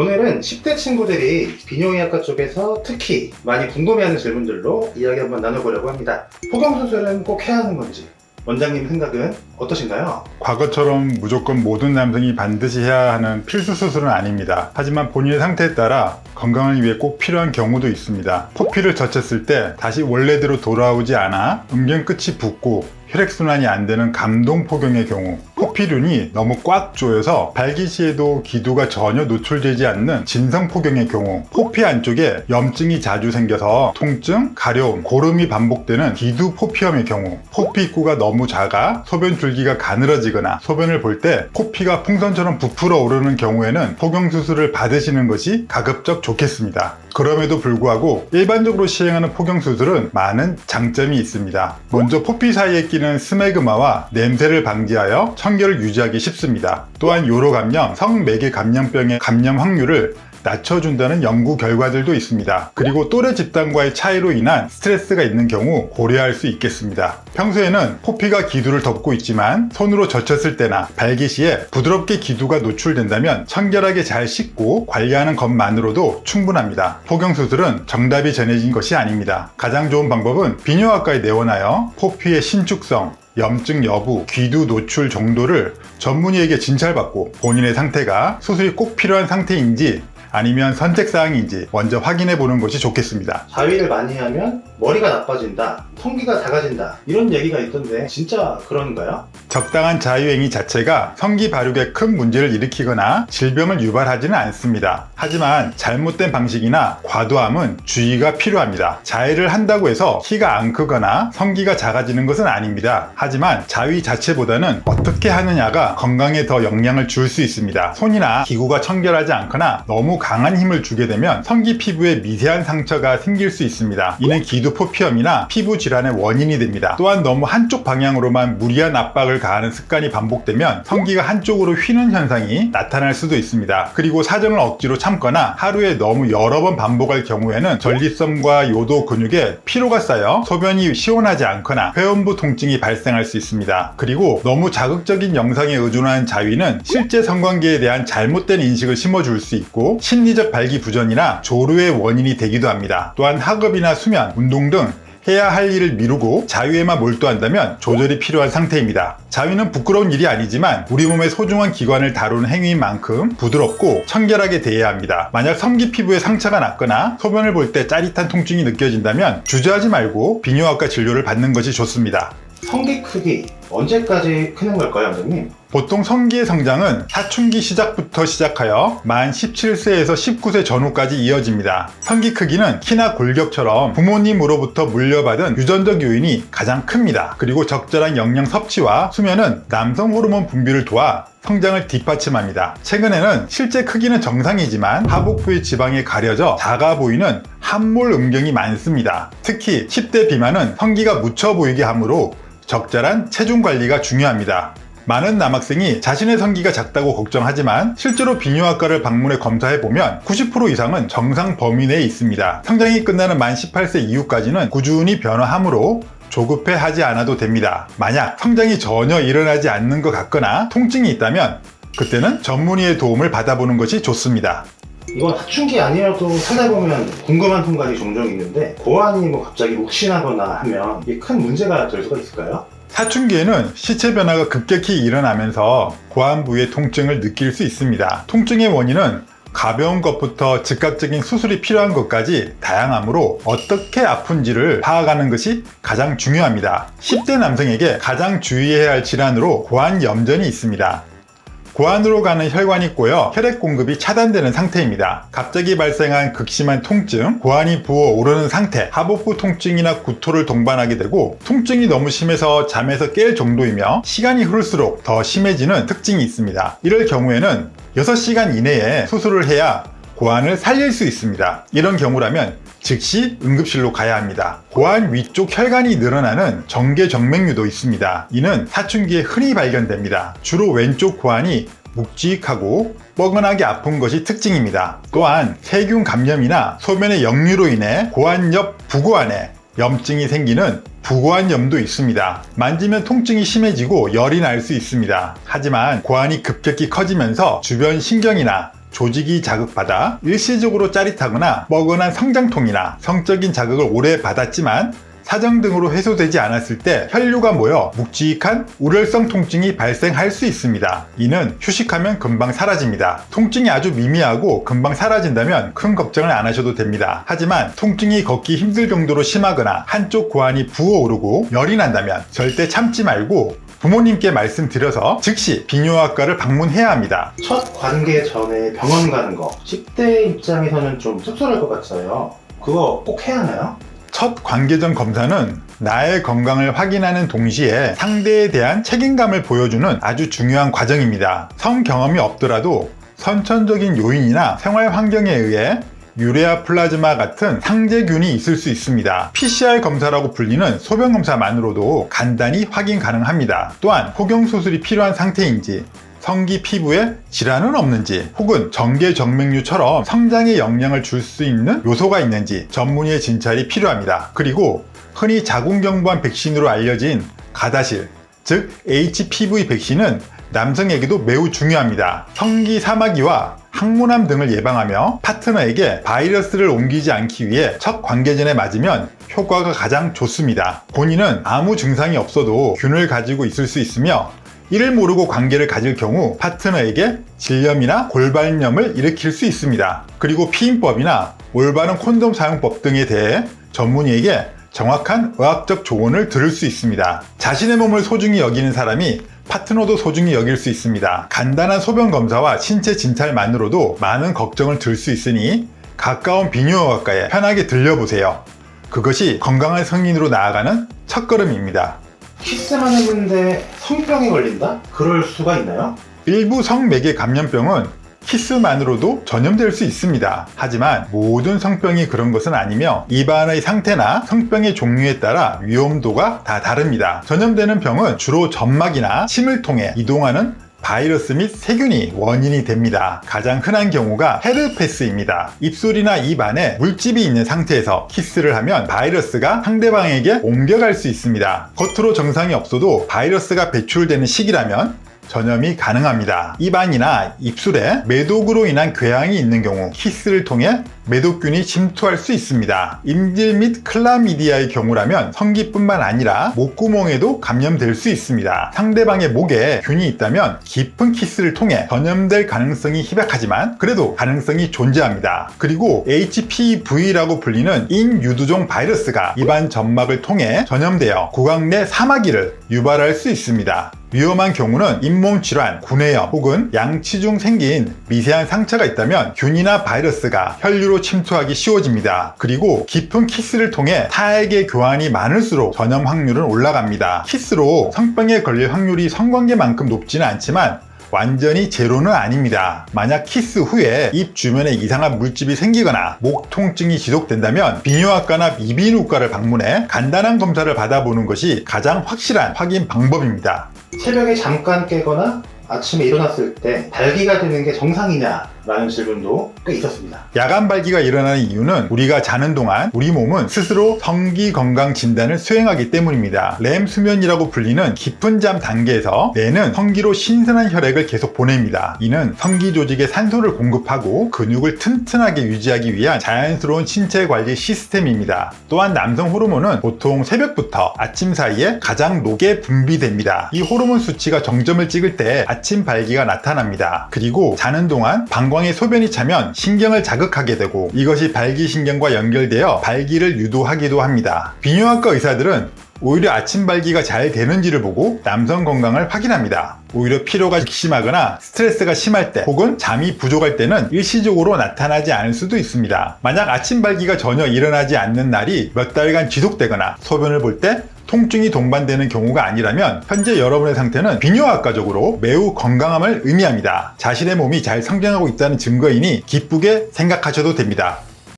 오늘은 10대 친구들이 비뇨의학과 쪽에서 특히 많이 궁금해하는 질문들로 이야기 한번 나눠보려고 합니다. 포경수술은 꼭 해야 하는 건지 원장님 생각은 어떠신가요? 과거처럼 무조건 모든 남성이 반드시 해야 하는 필수 수술은 아닙니다. 하지만 본인의 상태에 따라 건강을 위해 꼭 필요한 경우도 있습니다. 포피를 젖혔을 때 다시 원래대로 돌아오지 않아 음경 끝이 붓고 혈액순환이 안 되는 감동 포경의 경우, 포피륜이 너무 꽉 조여서 발기 시에도 기두가 전혀 노출되지 않는 진성 포경의 경우, 포피 안쪽에 염증이 자주 생겨서 통증, 가려움, 고름이 반복되는 기두 포피염의 경우, 포피 입구가 너무 작아 소변 줄기가 가늘어지거나 소변을 볼 때 포피가 풍선처럼 부풀어 오르는 경우에는 포경 수술을 받으시는 것이 가급적 좋겠습니다. 그럼에도 불구하고 일반적으로 시행하는 포경 수술은 많은 장점이 있습니다. 먼저 포피 사이에 끼는 스메그마와 냄새를 방지하여 청결을 유지하기 쉽습니다. 또한 요로 감염, 성매개 감염병의 감염 확률을 낮춰준다는 연구 결과들도 있습니다. 그리고 또래 집단과의 차이로 인한 스트레스가 있는 경우 고려할 수 있겠습니다. 평소에는 포피가 기두를 덮고 있지만 손으로 젖혔을 때나 발기 시에 부드럽게 기두가 노출된다면 청결하게 잘 씻고 관리하는 것만으로도 충분합니다. 포경 수술은 정답이 전해진 것이 아닙니다. 가장 좋은 방법은 비뇨학과에 내원하여 포피의 신축성, 염증 여부, 기두 노출 정도를 전문의에게 진찰받고 본인의 상태가 수술이 꼭 필요한 상태인지 아니면 선택사항인지 먼저 확인해 보는 것이 좋겠습니다. 자위를 많이 하면 머리가 나빠진다, 성기가 작아진다 이런 얘기가 있던데 진짜 그런가요? 적당한 자유행위 자체가 성기 발육에 큰 문제를 일으키거나 질병을 유발하지는 않습니다. 하지만 잘못된 방식이나 과도함은 주의가 필요합니다. 자위를 한다고 해서 키가 안 크거나 성기가 작아지는 것은 아닙니다. 하지만 자위 자체보다는 어떻게 하느냐가 건강에 더 영향을 줄 수 있습니다. 손이나 기구가 청결하지 않거나 너무 강한 힘을 주게 되면 성기 피부에 미세한 상처가 생길 수 있습니다. 이는 기두 포피염이나 피부 질환의 원인이 됩니다. 또한 너무 한쪽 방향으로만 무리한 압박을 가하는 습관이 반복되면 성기가 한쪽으로 휘는 현상이 나타날 수도 있습니다. 그리고 사정을 억지로 참거나 하루에 너무 여러 번 반복할 경우에는 전립선과 요도 근육에 피로가 쌓여 소변이 시원하지 않거나 회음부 통증이 발생할 수 있습니다. 그리고 너무 자극적인 영상에 의존하는 자위는 실제 성관계에 대한 잘못된 인식을 심어줄 수 있고 심리적 발기부전이나 조루의 원인이 되기도 합니다. 또한 학업이나 수면, 운동 등 해야 할 일을 미루고 자위에만 몰두한다면 조절이 필요한 상태입니다. 자위는 부끄러운 일이 아니지만 우리 몸의 소중한 기관을 다루는 행위인 만큼 부드럽고 청결하게 대해야 합니다. 만약 성기 피부에 상처가 났거나 소변을 볼 때 짜릿한 통증이 느껴진다면 주저하지 말고 비뇨학과 진료를 받는 것이 좋습니다. 성기 크기 언제까지 크는 걸까요, 원장님? 보통 성기의 성장은 사춘기 시작부터 시작하여 만 17세에서 19세 전후까지 이어집니다. 성기 크기는 키나 골격처럼 부모님으로부터 물려받은 유전적 요인이 가장 큽니다. 그리고 적절한 영양 섭취와 수면은 남성 호르몬 분비를 도와 성장을 뒷받침합니다. 최근에는 실제 크기는 정상이지만 하복부의 지방이 가려져 작아 보이는 함몰 음경이 많습니다. 특히 10대 비만은 성기가 묻혀 보이게 하므로 적절한 체중 관리가 중요합니다. 많은 남학생이 자신의 성기가 작다고 걱정하지만 실제로 비뇨학과를 방문해 검사해보면 90% 이상은 정상 범위 내에 있습니다. 성장이 끝나는 만 18세 이후까지는 꾸준히 변화하므로 조급해 하지 않아도 됩니다. 만약 성장이 전혀 일어나지 않는 것 같거나 통증이 있다면 그때는 전문의의 도움을 받아보는 것이 좋습니다. 이건 사춘기 아니라도 살다보면 궁금한 순간이 종종 있는데 고환이 갑자기 욱신하거나 하면 이게 큰 문제가 될 수가 있을까요? 사춘기에는 시체 변화가 급격히 일어나면서 고환 부위의 통증을 느낄 수 있습니다. 통증의 원인은 가벼운 것부터 즉각적인 수술이 필요한 것까지 다양하므로 어떻게 아픈지를 파악하는 것이 가장 중요합니다. 10대 남성에게 가장 주의해야 할 질환으로 고환염전이 있습니다. 고환으로 가는 혈관이 꼬여 혈액 공급이 차단되는 상태입니다. 갑자기 발생한 극심한 통증, 고환이 부어 오르는 상태, 하복부 통증이나 구토를 동반하게 되고 통증이 너무 심해서 잠에서 깰 정도이며 시간이 흐를수록 더 심해지는 특징이 있습니다. 이럴 경우에는 6시간 이내에 수술을 해야 고환을 살릴 수 있습니다. 이런 경우라면 즉시 응급실로 가야 합니다. 고환 위쪽 혈관이 늘어나는 정계정맥류도 있습니다. 이는 사춘기에 흔히 발견됩니다. 주로 왼쪽 고환이 묵직하고 뻐근하게 아픈 것이 특징입니다. 또한 세균 감염이나 소변의 역류로 인해 고환 옆 부고환에 염증이 생기는 부고환염도 있습니다. 만지면 통증이 심해지고 열이 날 수 있습니다. 하지만 고환이 급격히 커지면서 주변 신경이나 조직이 자극받아 일시적으로 짜릿하거나 뻐근한 성장통이나 성적인 자극을 오래 받았지만 사정 등으로 해소되지 않았을 때 혈류가 모여 묵직한 우렬성 통증이 발생할 수 있습니다. 이는 휴식하면 금방 사라집니다. 통증이 아주 미미하고 금방 사라진다면 큰 걱정을 안 하셔도 됩니다. 하지만 통증이 걷기 힘들 정도로 심하거나 한쪽 고환이 부어오르고 열이 난다면 절대 참지 말고 부모님께 말씀드려서 즉시 비뇨학과를 방문해야 합니다. 첫 관계 전에 병원 가는 거 10대 입장에서는 좀 씁쓸할 것 같아요. 그거 꼭 해야 하나요? 첫 관계전 검사는 나의 건강을 확인하는 동시에 상대에 대한 책임감을 보여주는 아주 중요한 과정입니다. 성 경험이 없더라도 선천적인 요인이나 생활 환경에 의해 유레아 플라즈마 같은 상재균이 있을 수 있습니다. PCR 검사라고 불리는 소변 검사만으로도 간단히 확인 가능합니다. 또한 포경 수술이 필요한 상태인지, 성기 피부에 질환은 없는지, 혹은 정계정맥류처럼 성장에 영향을 줄 수 있는 요소가 있는지 전문의의 진찰이 필요합니다. 그리고 흔히 자궁경부암 백신으로 알려진 가다실, 즉 HPV 백신은 남성에게도 매우 중요합니다. 성기 사마귀와 항문암 등을 예방하며 파트너에게 바이러스를 옮기지 않기 위해 첫 관계 전에 맞으면 효과가 가장 좋습니다. 본인은 아무 증상이 없어도 균을 가지고 있을 수 있으며 이를 모르고 관계를 가질 경우 파트너에게 질염이나 골반염을 일으킬 수 있습니다. 그리고 피임법이나 올바른 콘돔 사용법 등에 대해 전문의에게 정확한 의학적 조언을 들을 수 있습니다. 자신의 몸을 소중히 여기는 사람이 파트너도 소중히 여길 수 있습니다. 간단한 소변 검사와 신체 진찰만으로도 많은 걱정을 들 수 있으니 가까운 비뇨의학과에 편하게 들려보세요. 그것이 건강한 성인으로 나아가는 첫걸음입니다. 키스만 했는데 성병에 걸린다? 그럴 수가 있나요? 일부 성매개 감염병은 키스만으로도 전염될 수 있습니다. 하지만 모든 성병이 그런 것은 아니며 입안의 상태나 성병의 종류에 따라 위험도가 다 다릅니다. 전염되는 병은 주로 점막이나 침을 통해 이동하는 바이러스 및 세균이 원인이 됩니다. 가장 흔한 경우가 헤르페스입니다. 입술이나 입 안에 물집이 있는 상태에서 키스를 하면 바이러스가 상대방에게 옮겨갈 수 있습니다. 겉으로 증상이 없어도 바이러스가 배출되는 시기라면 전염이 가능합니다. 입안이나 입술에 매독으로 인한 궤양이 있는 경우 키스를 통해 매독균이 침투할 수 있습니다. 임질 및 클라미디아의 경우라면 성기뿐만 아니라 목구멍에도 감염될 수 있습니다. 상대방의 목에 균이 있다면 깊은 키스를 통해 전염될 가능성이 희박하지만 그래도 가능성이 존재합니다. 그리고 HPV라고 불리는 인유두종 바이러스가 입안 점막을 통해 전염되어 구강 내 사마귀를 유발할 수 있습니다. 위험한 경우는 잇몸 질환, 구내염 혹은 양치 중 생긴 미세한 상처가 있다면 균이나 바이러스가 혈류로 침투하기 쉬워집니다. 그리고 깊은 키스를 통해 타액의 교환이 많을수록 전염 확률은 올라갑니다. 키스로 성병에 걸릴 확률이 성관계만큼 높지는 않지만 완전히 제로는 아닙니다. 만약 키스 후에 입 주변에 이상한 물집이 생기거나 목 통증이 지속된다면 비뇨학과나 이비인후과를 방문해 간단한 검사를 받아보는 것이 가장 확실한 확인 방법입니다. 새벽에 잠깐 깨거나 아침에 일어났을 때 발기가 되는 게 정상이냐라는 질문도 꽤 있었습니다. 야간 발기가 일어나는 이유는 우리가 자는 동안 우리 몸은 스스로 성기 건강 진단을 수행하기 때문입니다. 렘 수면이라고 불리는 깊은 잠 단계에서 뇌는 성기로 신선한 혈액을 계속 보냅니다. 이는 성기 조직에 산소를 공급하고 근육을 튼튼하게 유지하기 위한 자연스러운 신체 관리 시스템입니다. 또한 남성 호르몬은 보통 새벽부터 아침 사이에 가장 높게 분비됩니다. 이 호르몬 수치가 정점을 찍을 때 아침 발기가 나타납니다. 그리고 자는 동안 방광에 소변이 차면 신경을 자극하게 되고 이것이 발기신경과 연결되어 발기를 유도하기도 합니다. 비뇨학과 의사들은 오히려 아침 발기가 잘 되는지를 보고 남성 건강을 확인합니다. 오히려 피로가 심하거나 스트레스가 심할 때 혹은 잠이 부족할 때는 일시적으로 나타나지 않을 수도 있습니다. 만약 아침 발기가 전혀 일어나지 않는 날이 몇 달간 지속되거나 소변을 볼 때 통증이 동반되는 경우가 아니라면 현재 여러분의 상태는 비뇨학과적으로 매우 건강함을 의미합니다. 자신의 몸이 잘 성장하고 있다는 증거이니 기쁘게 생각하셔도 됩니다.